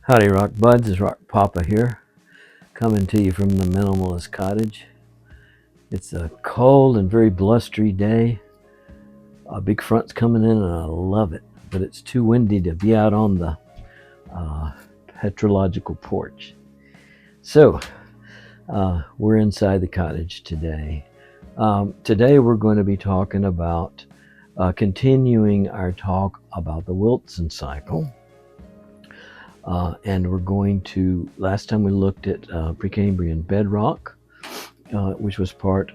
Howdy Rock Buds, it's Rock Papa here, coming to you from the Minimalist Cottage. It's a cold and very blustery day. A big front's coming in and I love it, but it's too windy to be out on the petrological porch. So, we're inside the cottage today. Today we're going to be talking about, continuing our talk about the Wilson cycle. And we're going to, last time we looked at Precambrian bedrock, which was part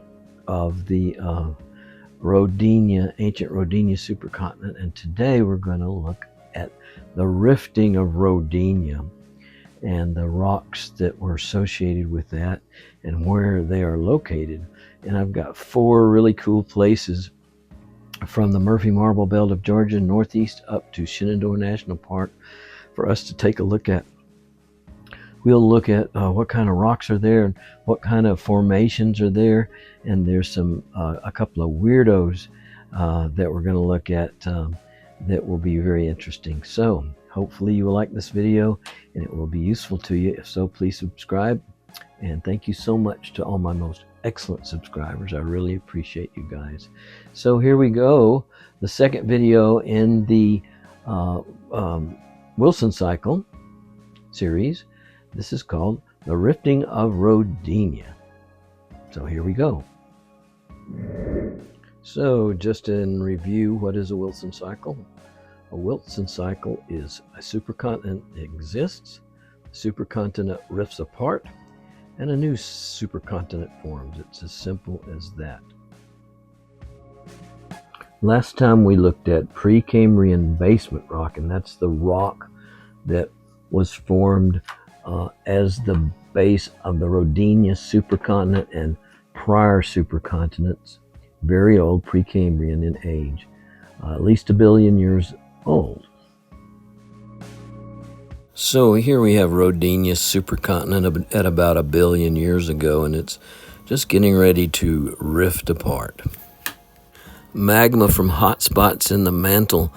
of the ancient Rodinia supercontinent. And today we're going to look at the rifting of Rodinia and the rocks that were associated with that and where they are located. And I've got 4 really cool places from the Murphy Marble Belt of Georgia, northeast up to Shenandoah National Park, for us to take a look at. We'll look at what kind of rocks are there and what kind of formations are there, and there's a couple of weirdos that we're going to look at that will be very interesting. So hopefully you will like this video and it will be useful to you. If so, please subscribe, and thank you so much to all my most excellent subscribers. I really appreciate you guys. So here we go, the second video in the Wilson cycle series. This is called the rifting of Rodinia. So here we go. So just in review, what is a Wilson cycle? A Wilson cycle is a supercontinent exists, the supercontinent rifts apart, and a new supercontinent forms. It's as simple as that. Last time we looked at Precambrian basement rock, and that's the rock that was formed as the base of the Rodinia supercontinent and prior supercontinents, very old, Precambrian in age, at least 1 billion years old. So here we have Rodinia supercontinent at about 1 billion years ago, and it's just getting ready to rift apart. Magma from hot spots in the mantle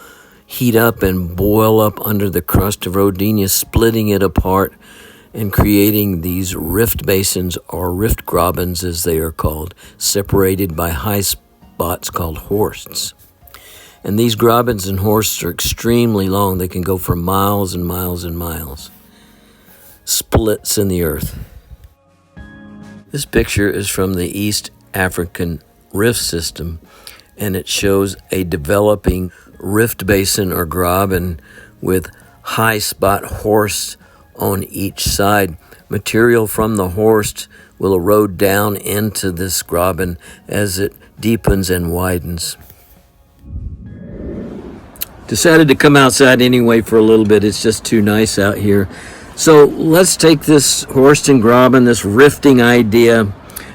heat up and boil up under the crust of Rodinia, splitting it apart and creating these rift basins, or rift grabens as they are called, separated by high spots called horsts. And these grabens and horsts are extremely long. They can go for miles and miles and miles. Splits in the earth. This picture is from the East African rift system, and it shows a developing rift basin or graben with high spot horsts on each side. Material from the horst will erode down into this graben as it deepens and widens. Decided to come outside anyway for a little bit. It's just too nice out here. So let's take this horst and graben, this rifting idea,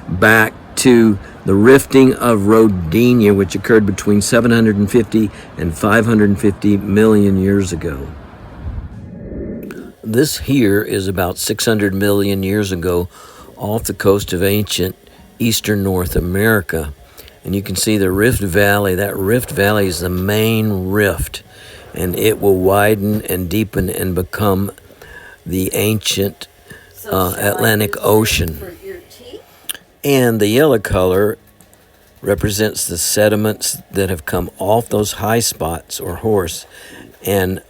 back to the rifting of Rodinia, which occurred between 750 and 550 million years ago. This here is about 600 million years ago off the coast of ancient eastern North America. And you can see the Rift Valley. That Rift Valley is the main rift, and it will widen and deepen and become the ancient Atlantic Ocean. And the yellow color represents the sediments that have come off those high spots or horsts and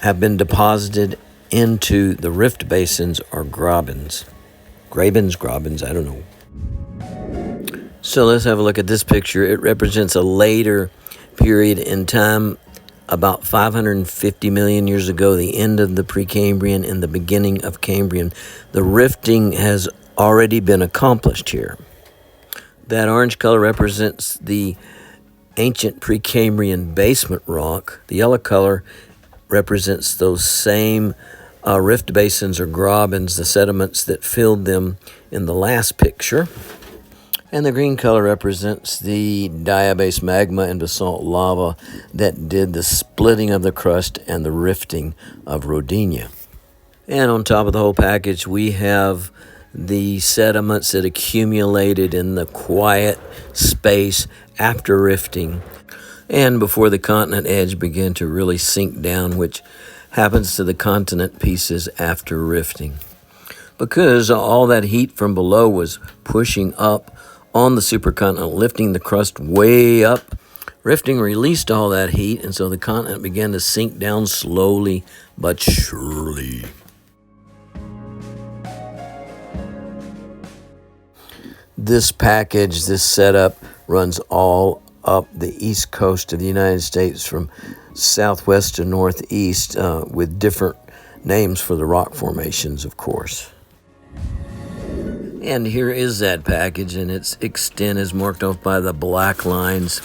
have been deposited into the rift basins or grabens. Grabens, I don't know. So let's have a look at this picture. It represents a later period in time, about 550 million years ago, the end of the Precambrian and the beginning of Cambrian. The rifting has already been accomplished here. That orange color represents the ancient Precambrian basement rock. The yellow color represents those same rift basins or grabens, the sediments that filled them in the last picture. And the green color represents the diabase magma and basalt lava that did the splitting of the crust and the rifting of Rodinia. And on top of the whole package, we have the sediments that accumulated in the quiet space after rifting and before the continent edge began to really sink down, which happens to the continent pieces after rifting. Because all that heat from below was pushing up on the supercontinent, lifting the crust way up, rifting released all that heat, and so the continent began to sink down slowly but surely. This package, this setup, runs all up the east coast of the United States from southwest to northeast with different names for the rock formations, of course. And here is that package, and its extent is marked off by the black lines.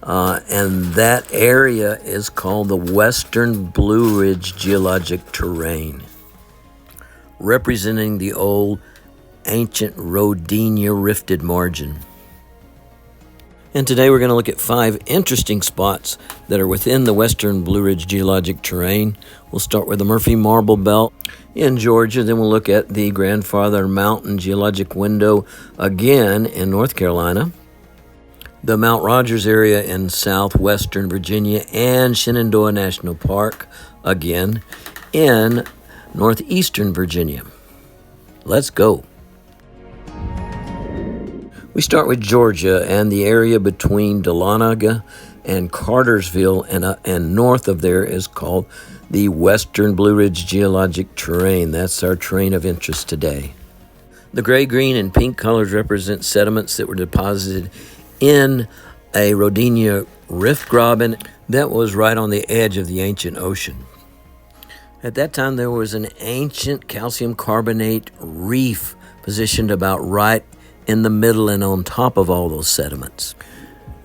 And that area is called the Western Blue Ridge geologic terrain, representing the old ancient Rodinia rifted margin. And today we're going to look at 5 interesting spots that are within the Western Blue Ridge geologic terrain. We'll start with the Murphy Marble Belt in Georgia, then we'll look at the Grandfather Mountain geologic window again in North Carolina, the Mount Rogers area in southwestern Virginia, and Shenandoah National Park again in northeastern Virginia. Let's go. We start with Georgia and the area between Dahlonega and Cartersville, and north of there is called the Western Blue Ridge geologic terrain. That's our terrain of interest today. The gray, green, and pink colors represent sediments that were deposited in a Rodinia Rift graben that was right on the edge of the ancient ocean. At that time, there was an ancient calcium carbonate reef positioned about right in the middle and on top of all those sediments.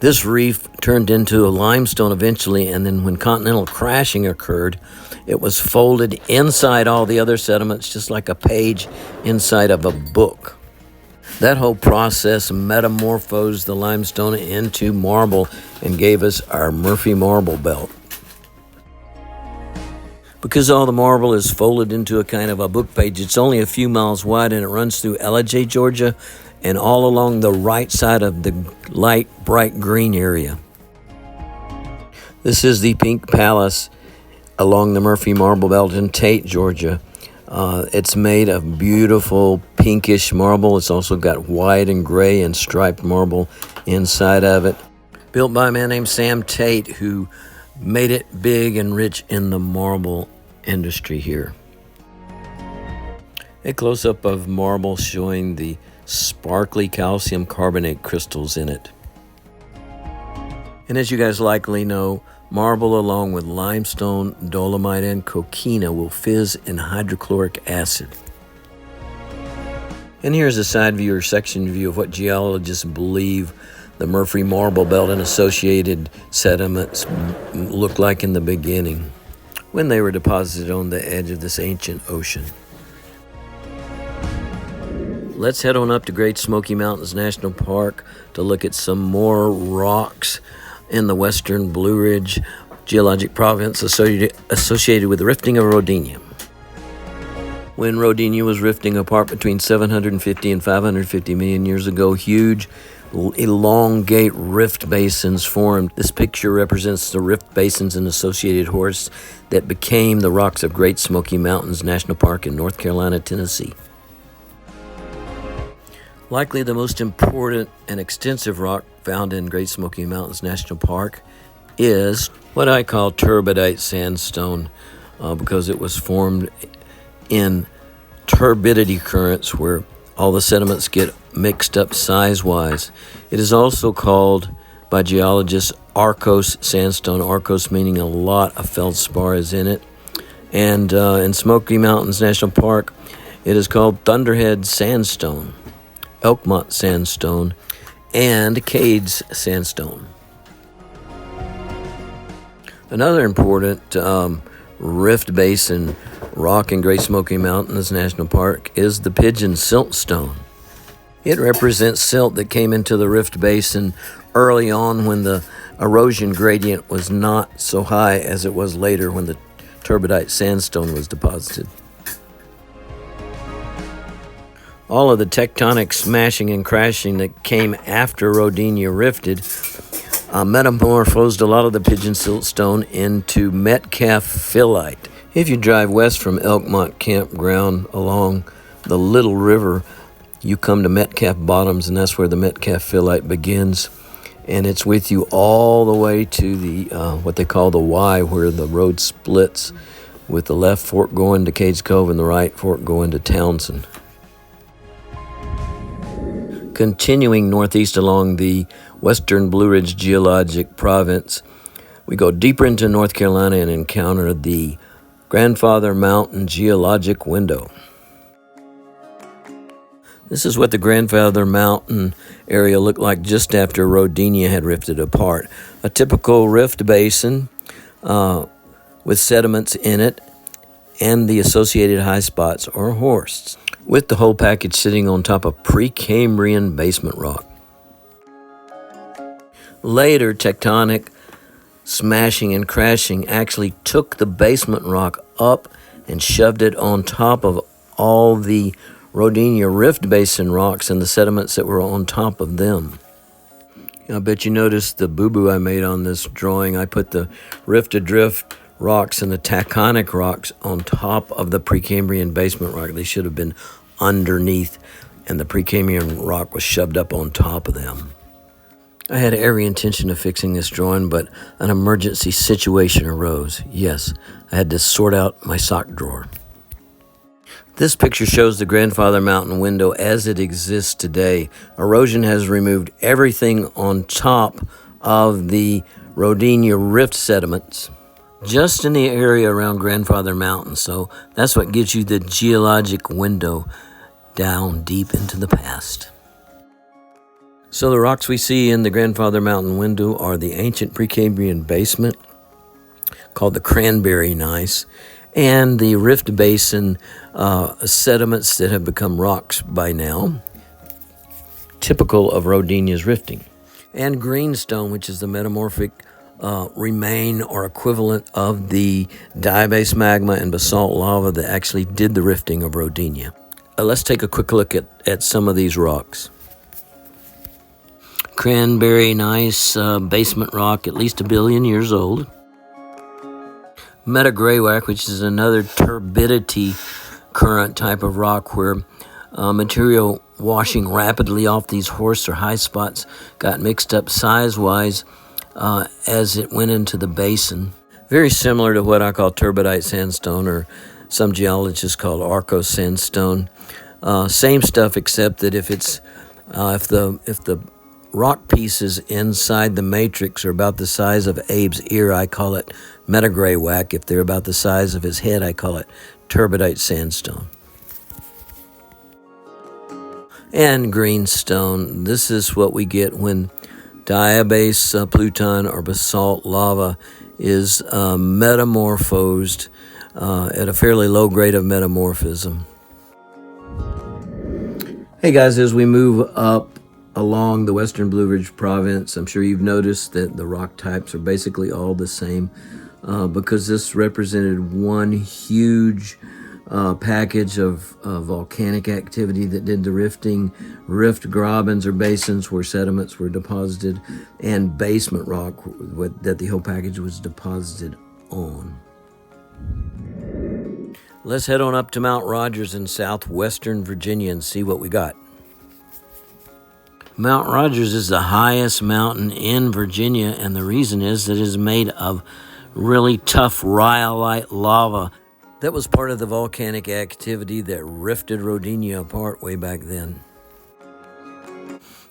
This reef turned into a limestone eventually, and then when continental crashing occurred, it was folded inside all the other sediments just like a page inside of a book. That whole process metamorphosed the limestone into marble and gave us our Murphy Marble Belt. Because all the marble is folded into a kind of a book page, it's only a few miles wide, and it runs through Ellijay, Georgia, and all along the right side of the light, bright green area. This is the Pink Palace along the Murphy Marble Belt in Tate, Georgia. It's made of beautiful pinkish marble. It's also got white and gray and striped marble inside of it. Built by a man named Sam Tate, who made it big and rich in the marble industry here. A close-up of marble showing the sparkly calcium carbonate crystals in it. And as you guys likely know, marble along with limestone, dolomite, and coquina will fizz in hydrochloric acid. And here's a side view or section view of what geologists believe the Murphy Marble Belt and associated sediments looked like in the beginning, when they were deposited on the edge of this ancient ocean. Let's head on up to Great Smoky Mountains National Park to look at some more rocks in the Western Blue Ridge geologic province associated with the rifting of Rodinia. When Rodinia was rifting apart between 750 and 550 million years ago, huge elongate rift basins formed. This picture represents the rift basins and associated horsts that became the rocks of Great Smoky Mountains National Park in North Carolina, Tennessee. Likely the most important and extensive rock found in Great Smoky Mountains National Park is what I call turbidite sandstone because it was formed in turbidity currents where all the sediments get mixed up size-wise. It is also called by geologists Arcos sandstone, Arcos meaning a lot of feldspar is in it. And in Smoky Mountains National Park, it is called Thunderhead sandstone, Elkmont sandstone, and Cades sandstone. Another important Rift-basin rock in Great Smoky Mountains National Park is the Pigeon siltstone. It represents silt that came into the Rift-basin early on when the erosion gradient was not so high as it was later when the turbidite sandstone was deposited. All of the tectonic smashing and crashing that came after Rodinia rifted metamorphosed a lot of the pigeon siltstone into Metcalfe phyllite. If you drive west from Elkmont Campground along the Little River, you come to Metcalf Bottoms, and that's where the Metcalf Phyllite begins. And it's with you all the way to the what they call the Y, where the road splits, with the left fork going to Cades Cove and the right fork going to Townsend. Continuing northeast along the western Blue Ridge geologic province, we go deeper into North Carolina and encounter the Grandfather Mountain geologic window. This is what the Grandfather Mountain area looked like just after Rodinia had rifted apart. A typical rift basin with sediments in it and the associated high spots or horsts, with the whole package sitting on top of Precambrian basement rock. Later, tectonic smashing and crashing actually took the basement rock up and shoved it on top of all the Rodinia Rift-basin rocks and the sediments that were on top of them. I bet you noticed the boo-boo I made on this drawing. I put the rift-to-drift rocks and the tectonic rocks on top of the Precambrian basement rock. They should have been underneath, and the Precambrian rock was shoved up on top of them. I had every intention of fixing this drawing, but an emergency situation arose. Yes, I had to sort out my sock drawer. This picture shows the Grandfather Mountain window as it exists today. Erosion has removed everything on top of the Rodinia Rift sediments, just in the area around Grandfather Mountain. So that's what gives you the geologic window down deep into the past. So the rocks we see in the Grandfather Mountain window are the ancient Precambrian basement, called the Cranberry Gneiss, and the Rift Basin sediments that have become rocks by now, typical of Rodinia's rifting. And greenstone, which is the metamorphic remain or equivalent of the diabase magma and basalt lava that actually did the rifting of Rodinia. Let's take a quick look at some of these rocks. Cranberry Gneiss basement rock, at least 1 billion years old. Graywacke, which is another turbidity current type of rock where material washing rapidly off these horsts or high spots got mixed up size-wise as it went into the basin. Very similar to what I call turbidite sandstone, or some geologists call Arco sandstone. Same stuff, except that if the rock pieces inside the matrix are about the size of Abe's ear, I call it metagraywacke. If they're about the size of his head, I call it turbidite sandstone. And greenstone. This is what we get when diabase pluton or basalt lava is metamorphosed at a fairly low grade of metamorphism. Hey guys, as we move up along the western Blue Ridge province, I'm sure you've noticed that the rock types are basically all the same because this represented one huge package of volcanic activity that did the rifting. Rift grabens or basins where sediments were deposited, and basement rock that the whole package was deposited on. Let's head on up to Mount Rogers in southwestern Virginia and see what we got. Mount Rogers is the highest mountain in Virginia, and the reason is that it is made of really tough rhyolite lava that was part of the volcanic activity that rifted Rodinia apart way back then.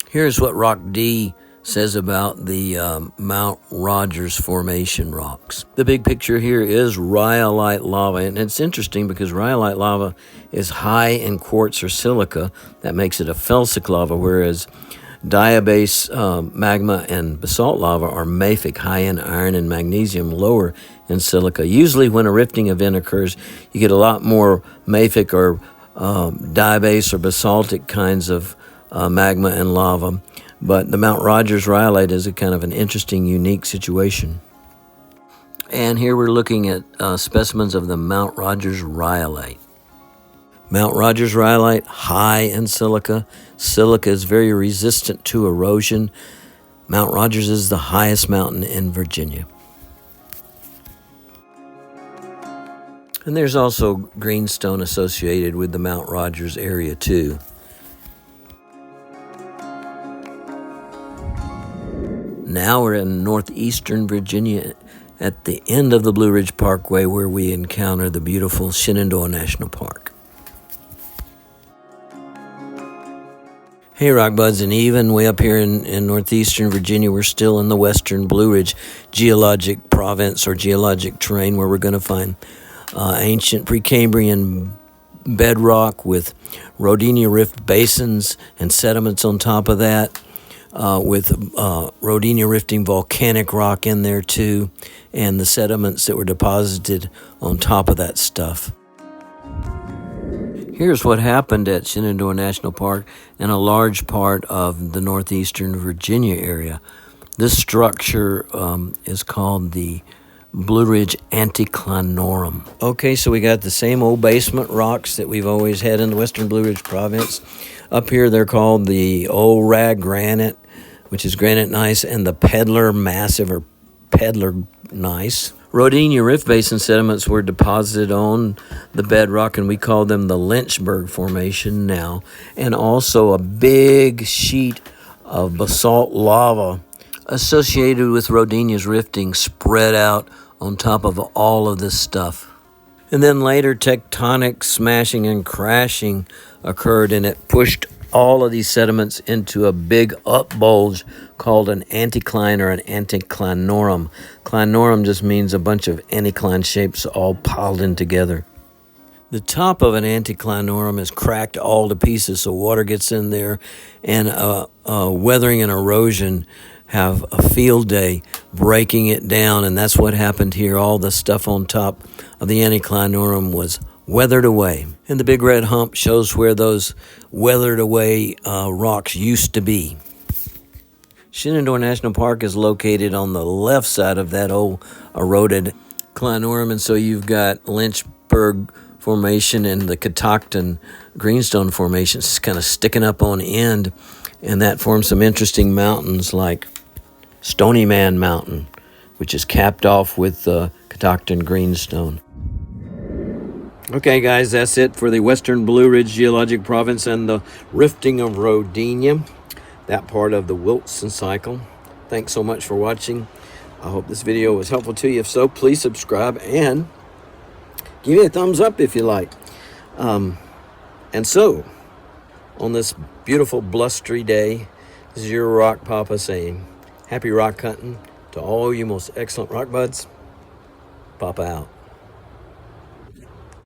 Here's what Rock D says about the Mount Rogers Formation rocks. The big picture here is rhyolite lava, and it's interesting because rhyolite lava is high in quartz or silica. That makes it a felsic lava, whereas diabase magma and basalt lava are mafic, high in iron and magnesium, lower in silica. Usually when a rifting event occurs, you get a lot more mafic or diabase or basaltic kinds of magma and lava. But the Mount Rogers rhyolite is a kind of an interesting, unique situation. And here we're looking at specimens of the Mount Rogers rhyolite. Mount Rogers rhyolite, high in silica. Silica is very resistant to erosion. Mount Rogers is the highest mountain in Virginia. And there's also greenstone associated with the Mount Rogers area too. Now we're in northeastern Virginia at the end of the Blue Ridge Parkway, where we encounter the beautiful Shenandoah National Park. Hey rock buds, and even way up here in northeastern Virginia, we're still in the western Blue Ridge geologic province or geologic terrain, where we're going to find ancient Precambrian bedrock with Rodinia Rift basins and sediments on top of that, with Rodinia rifting volcanic rock in there too, and the sediments that were deposited on top of that stuff. Here's what happened at Shenandoah National Park and a large part of the northeastern Virginia area. This structure is called the Blue Ridge Anticlinorum. Okay, so we got the same old basement rocks that we've always had in the western Blue Ridge province. Up here they're called the old rag granite, which is granite gneiss, and the peddler massive or peddler gneiss. Rodinia Rift basin sediments were deposited on the bedrock, and we call them the Lynchburg Formation now, and also a big sheet of basalt lava associated with Rodinia's rifting spread out on top of all of this stuff. And then later tectonic smashing and crashing occurred, and it pushed all of these sediments into a big up bulge called an anticline or an anticlinorum. Clinorum just means a bunch of anticline shapes all piled in together. The top of an anticlinorum is cracked all to pieces, so water gets in there, and weathering and erosion have a field day breaking it down, and that's what happened here. All the stuff on top of the anticlinorum was weathered away, and the big red hump shows where those weathered away rocks used to be. Shenandoah National Park is located on the left side of that old eroded clinorum, and so you've got Lynchburg Formation and the Catoctin Greenstone Formations kind of sticking up on end, and that forms some interesting mountains like Stony Man Mountain, which is capped off with Catoctin Greenstone. Okay, guys, that's it for the Western Blue Ridge Geologic Province and the rifting of Rodinia, that part of the Wilson cycle. Thanks so much for watching. I hope this video was helpful to you. If so, please subscribe and give me a thumbs up if you like. And so, on this beautiful blustery day, this is your Rock Papa saying, happy rock hunting to all you most excellent rock buds. Papa out.